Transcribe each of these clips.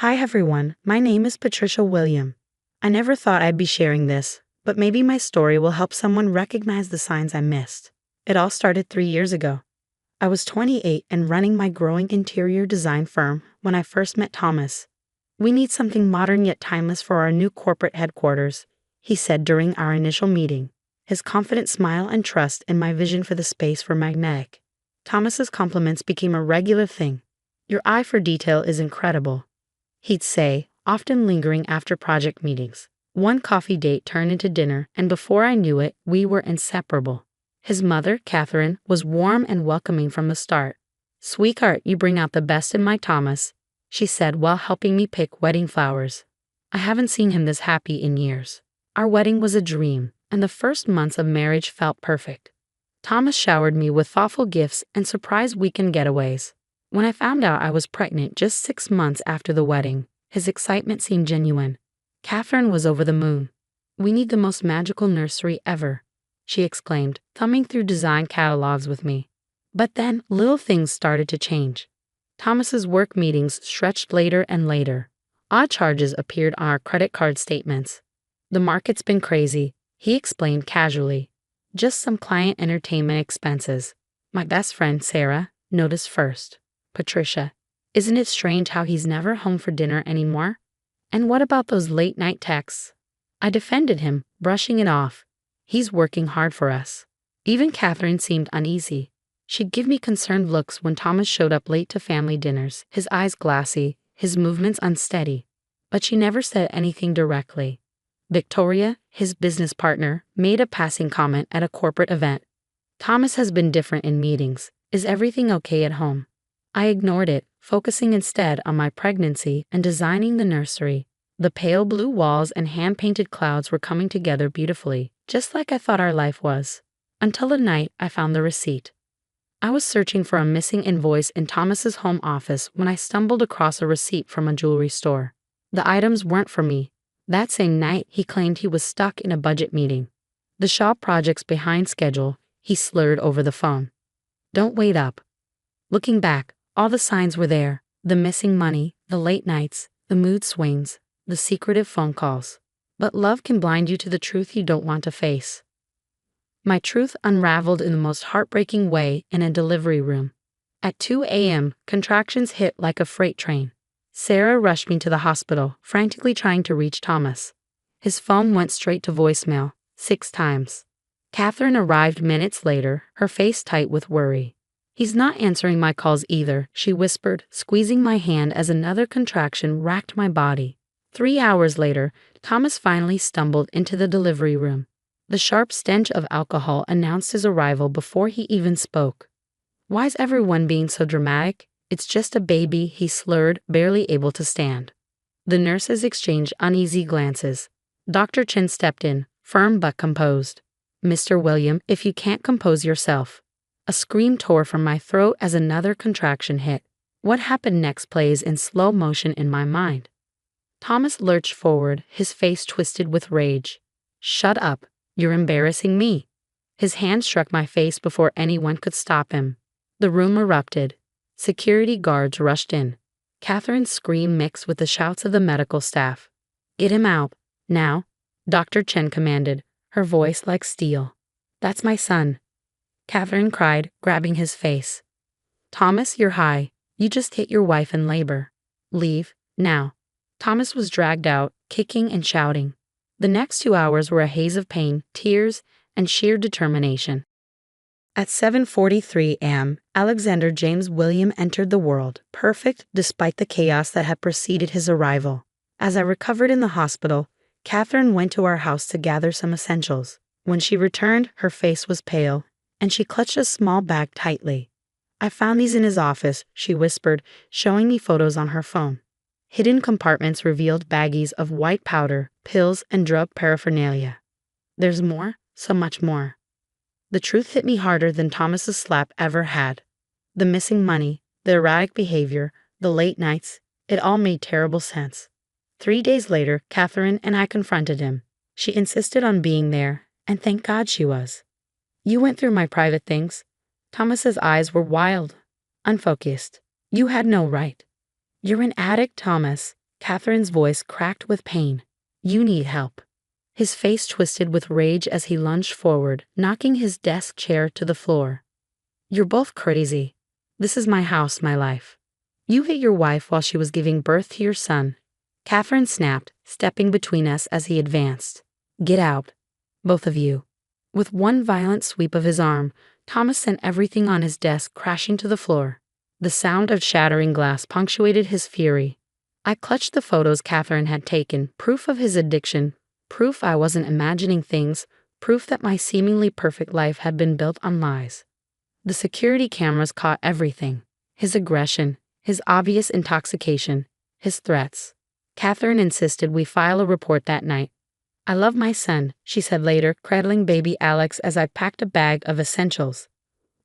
Hi everyone, my name is Patricia William. I never thought I'd be sharing this, but maybe my story will help someone recognize the signs I missed. It all started 3 years ago. I was 28 and running my growing interior design firm when I first met Thomas. "We need something modern yet timeless for our new corporate headquarters," he said during our initial meeting. His confident smile and trust in my vision for the space were magnetic. Thomas's compliments became a regular thing. "Your eye for detail is incredible," he'd say, often lingering after project meetings. One coffee date turned into dinner, and before I knew it, we were inseparable. His mother, Catherine, was warm and welcoming from the start. "Sweetheart, you bring out the best in my Thomas," she said while helping me pick wedding flowers. I haven't seen him this happy in years. Our wedding was a dream, and the first months of marriage felt perfect. Thomas showered me with thoughtful gifts and surprise weekend getaways. When I found out I was pregnant just 6 months after the wedding, his excitement seemed genuine. Catherine was over the moon. "We need the most magical nursery ever," she exclaimed, thumbing through design catalogs with me. But then, little things started to change. Thomas's work meetings stretched later and later. Odd charges appeared on our credit card statements. "The market's been crazy," he explained casually. "Just some client entertainment expenses." My best friend, Sarah, noticed first. "Patricia, isn't it strange how he's never home for dinner anymore? And what about those late-night texts?" I defended him, brushing it off. "He's working hard for us." Even Catherine seemed uneasy. She'd give me concerned looks when Thomas showed up late to family dinners, his eyes glassy, his movements unsteady. But she never said anything directly. Victoria, his business partner, made a passing comment at a corporate event. "Thomas has been different in meetings. Is everything okay at home?" I ignored it, focusing instead on my pregnancy and designing the nursery. The pale blue walls and hand-painted clouds were coming together beautifully, just like I thought our life was. Until the night I found the receipt. I was searching for a missing invoice in Thomas's home office when I stumbled across a receipt from a jewelry store. The items weren't for me. That same night, he claimed he was stuck in a budget meeting. "The shop project's behind schedule," he slurred over the phone. "Don't wait up." Looking back, all the signs were there. The missing money, the late nights, the mood swings, the secretive phone calls. But love can blind you to the truth you don't want to face. My truth unraveled in the most heartbreaking way in a delivery room. At 2 a.m., contractions hit like a freight train. Sarah rushed me to the hospital, frantically trying to reach Thomas. His phone went straight to voicemail, 6 times. Catherine arrived minutes later, her face tight with worry. "He's not answering my calls either," she whispered, squeezing my hand as another contraction racked my body. 3 hours later, Thomas finally stumbled into the delivery room. The sharp stench of alcohol announced his arrival before he even spoke. "Why's everyone being so dramatic? It's just a baby," he slurred, barely able to stand. The nurses exchanged uneasy glances. Dr. Chen stepped in, firm but composed. "Mr. William, if you can't compose yourself." A scream tore from my throat as another contraction hit. What happened next plays in slow motion in my mind. Thomas lurched forward, his face twisted with rage. "Shut up. You're embarrassing me." His hand struck my face before anyone could stop him. The room erupted. Security guards rushed in. Catherine's scream mixed with the shouts of the medical staff. "Get him out. Now," Dr. Chen commanded, her voice like steel. "That's my son," Catherine cried, grabbing his face. "Thomas, you're high. You just hit your wife in labor. Leave, now." Thomas was dragged out, kicking and shouting. The next 2 hours were a haze of pain, tears, and sheer determination. At 7:43 a.m., Alexander James William entered the world, perfect despite the chaos that had preceded his arrival. As I recovered in the hospital, Catherine went to our house to gather some essentials. When she returned, her face was pale, and she clutched a small bag tightly. "I found these in his office," she whispered, showing me photos on her phone. Hidden compartments revealed baggies of white powder, pills, and drug paraphernalia. There's more, so much more. The truth hit me harder than Thomas's slap ever had. The missing money, the erratic behavior, the late nights, it all made terrible sense. 3 days later, Catherine and I confronted him. She insisted on being there, and thank God she was. "You went through my private things." Thomas's eyes were wild, unfocused. "You had no right." "You're an addict, Thomas," Catherine's voice cracked with pain. You need help. His face twisted with rage as he lunged forward, knocking his desk chair to the floor. You're both crazy. This is my house, my life. You hit your wife while she was giving birth to your son. Catherine snapped, stepping between us as he advanced. Get out. Both of you. With one violent sweep of his arm, Thomas sent everything on his desk crashing to the floor. The sound of shattering glass punctuated his fury. I clutched the photos Catherine had taken, proof of his addiction, proof I wasn't imagining things, proof that my seemingly perfect life had been built on lies. The security cameras caught everything. His aggression, his obvious intoxication, his threats. Catherine insisted we file a report that night. I love my son, she said later, cradling baby Alex as I packed a bag of essentials.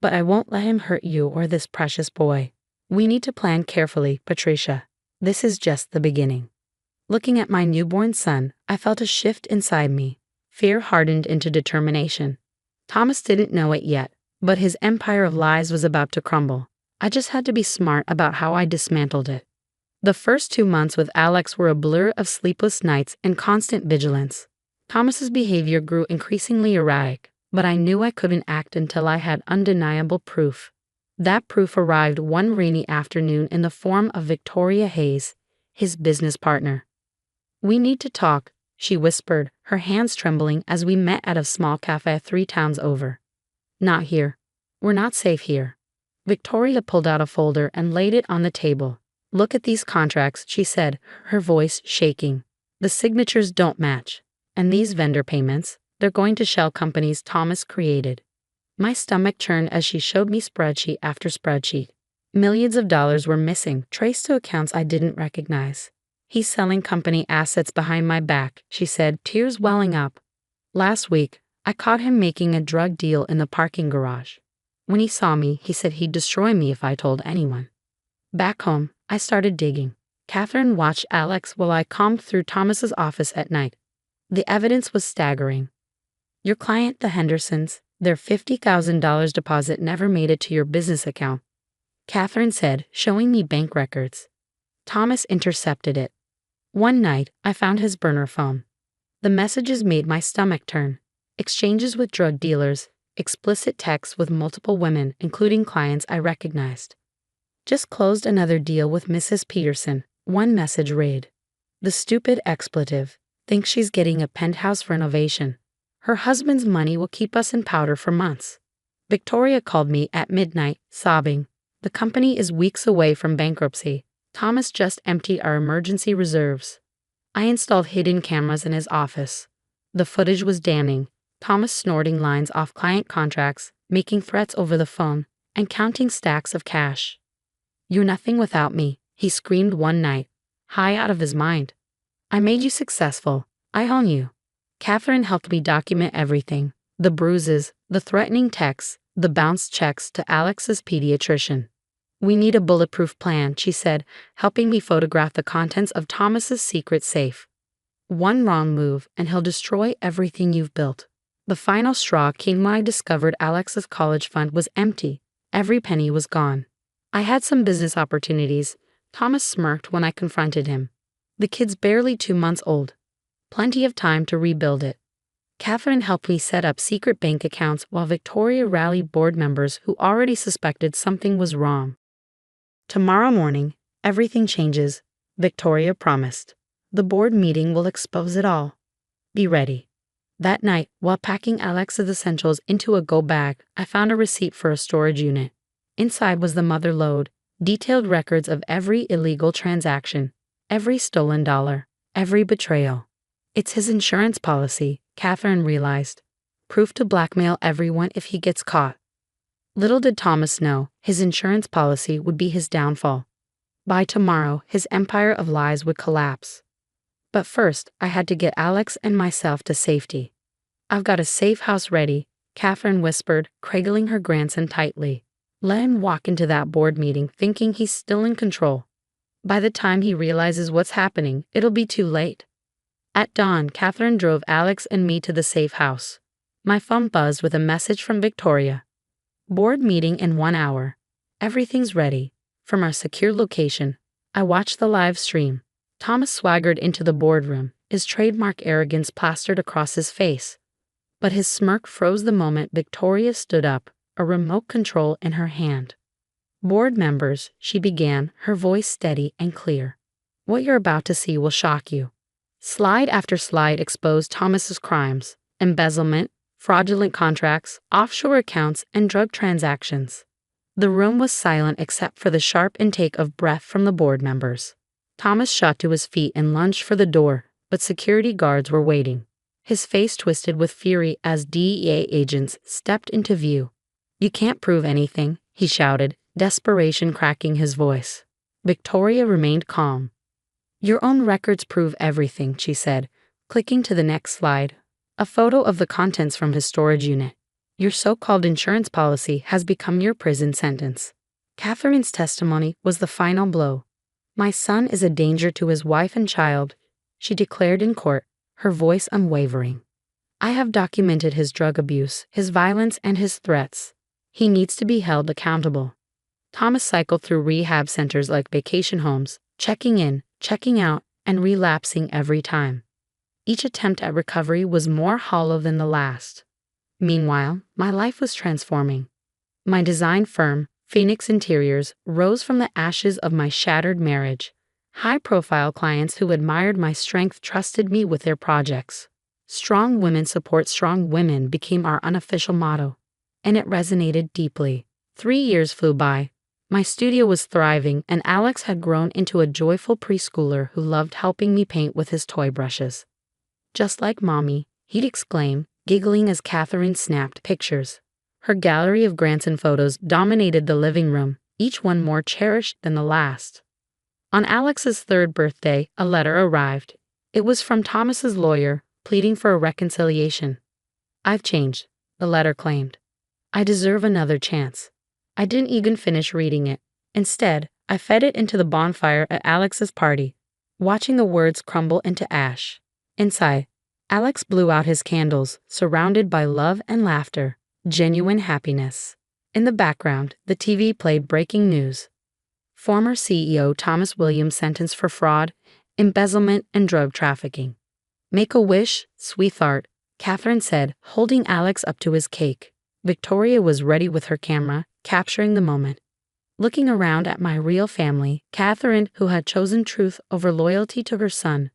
But I won't let him hurt you or this precious boy. We need to plan carefully, Patricia. This is just the beginning. Looking at my newborn son, I felt a shift inside me. Fear hardened into determination. Thomas didn't know it yet, but his empire of lies was about to crumble. I just had to be smart about how I dismantled it. The first 2 months with Alex were a blur of sleepless nights and constant vigilance. Thomas's behavior grew increasingly erratic, but I knew I couldn't act until I had undeniable proof. That proof arrived one rainy afternoon in the form of Victoria Hayes, his business partner. We need to talk, she whispered, her hands trembling as we met at a small cafe 3 towns over. Not here. We're not safe here. Victoria pulled out a folder and laid it on the table. Look at these contracts, she said, her voice shaking. The signatures don't match. And these vendor payments, they're going to shell companies Thomas created. My stomach churned as she showed me spreadsheet after spreadsheet. Millions of dollars were missing, traced to accounts I didn't recognize. He's selling company assets behind my back, she said, tears welling up. Last week, I caught him making a drug deal in the parking garage. When he saw me, he said he'd destroy me if I told anyone. Back home, I started digging. Catherine watched Alex while I combed through Thomas's office at night. The evidence was staggering. Your client, the Hendersons, their $50,000 deposit never made it to your business account, Catherine said, showing me bank records. Thomas intercepted it. One night, I found his burner phone. The messages made my stomach turn. Exchanges with drug dealers, explicit texts with multiple women, including clients I recognized. Just closed another deal with Mrs. Peterson, one message read. The stupid expletive. Thinks she's getting a penthouse renovation. Her husband's money will keep us in powder for months. Victoria called me at midnight, sobbing. The company is weeks away from bankruptcy. Thomas just emptied our emergency reserves. I installed hidden cameras in his office. The footage was damning. Thomas snorting lines off client contracts, making threats over the phone, and counting stacks of cash. You're nothing without me, he screamed one night, high out of his mind. I made you successful. I own you. Catherine helped me document everything. The bruises, the threatening texts, the bounced checks to Alex's pediatrician. We need a bulletproof plan, she said, helping me photograph the contents of Thomas's secret safe. One wrong move, and he'll destroy everything you've built. The final straw came when I discovered Alex's college fund was empty. Every penny was gone. I had some business opportunities. Thomas smirked when I confronted him. The kid's barely 2 months old. Plenty of time to rebuild it. Catherine helped me set up secret bank accounts while Victoria rallied board members who already suspected something was wrong. Tomorrow morning, everything changes, Victoria promised. The board meeting will expose it all. Be ready. That night, while packing Alex's essentials into a go bag, I found a receipt for a storage unit. Inside was the mother lode, detailed records of every illegal transaction. Every stolen dollar, every betrayal. It's his insurance policy, Catherine realized. Proof to blackmail everyone if he gets caught. Little did Thomas know, his insurance policy would be his downfall. By tomorrow, his empire of lies would collapse. But first, I had to get Alex and myself to safety. I've got a safe house ready, Catherine whispered, cradling her grandson tightly. Let him walk into that board meeting thinking he's still in control. By the time he realizes what's happening, it'll be too late. At dawn, Catherine drove Alex and me to the safe house. My phone buzzed with a message from Victoria. Board meeting in 1 hour. Everything's ready. From our secure location, I watched the live stream. Thomas swaggered into the boardroom, his trademark arrogance plastered across his face. But his smirk froze the moment Victoria stood up, a remote control in her hand. "Board members," she began, her voice steady and clear. "What you're about to see will shock you." Slide after slide exposed Thomas's crimes: embezzlement, fraudulent contracts, offshore accounts, and drug transactions. The room was silent except for the sharp intake of breath from the board members. Thomas shot to his feet and lunged for the door, but security guards were waiting. His face twisted with fury as DEA agents stepped into view. "You can't prove anything," he shouted, desperation cracking his voice. Victoria remained calm. "Your own records prove everything," she said, clicking to the next slide. A photo of the contents from his storage unit. "Your so-called insurance policy has become your prison sentence." Catherine's testimony was the final blow. "My son is a danger to his wife and child," she declared in court, her voice unwavering. "I have documented his drug abuse, his violence, and his threats. He needs to be held accountable." Thomas cycled through rehab centers like vacation homes, checking in, checking out, and relapsing every time. Each attempt at recovery was more hollow than the last. Meanwhile, my life was transforming. My design firm, Phoenix Interiors, rose from the ashes of my shattered marriage. High-profile clients who admired my strength trusted me with their projects. "Strong women support strong women" became our unofficial motto, and it resonated deeply. 3 years flew by. My studio was thriving, and Alex had grown into a joyful preschooler who loved helping me paint with his toy brushes. "Just like Mommy," he'd exclaim, giggling as Catherine snapped pictures. Her gallery of grandson photos dominated the living room, each one more cherished than the last. On Alex's third birthday, a letter arrived. It was from Thomas's lawyer, pleading for a reconciliation. "I've changed," the letter claimed. "I deserve another chance." I didn't even finish reading it. Instead, I fed it into the bonfire at Alex's party, watching the words crumble into ash. Inside, Alex blew out his candles, surrounded by love and laughter, genuine happiness. In the background, the TV played breaking news. Former CEO Thomas Williams sentenced for fraud, embezzlement, and drug trafficking. "Make a wish, sweetheart," Catherine said, holding Alex up to his cake. Victoria was ready with her camera, capturing the moment. Looking around at my real family, Catherine, who had chosen truth over loyalty to her son.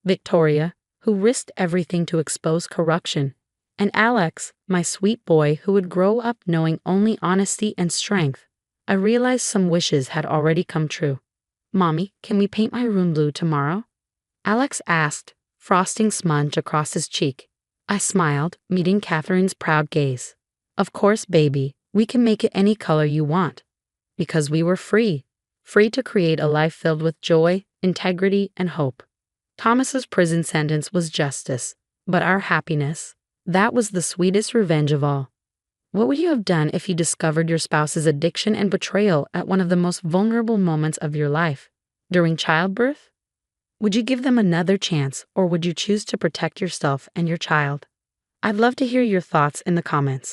Victoria, who risked everything to expose corruption. And Alex, my sweet boy who would grow up knowing only honesty and strength. I realized some wishes had already come true. "Mommy, can we paint my room blue tomorrow?" Alex asked, frosting smudge across his cheek. I smiled, meeting Catherine's proud gaze. "Of course, baby, we can make it any color you want." Because we were free to create a life filled with joy, integrity, and hope. Thomas's prison sentence was justice, but our happiness, that was the sweetest revenge of all. What would you have done if you discovered your spouse's addiction and betrayal at one of the most vulnerable moments of your life, during childbirth? Would you give them another chance, or would you choose to protect yourself and your child? I'd love to hear your thoughts in the comments.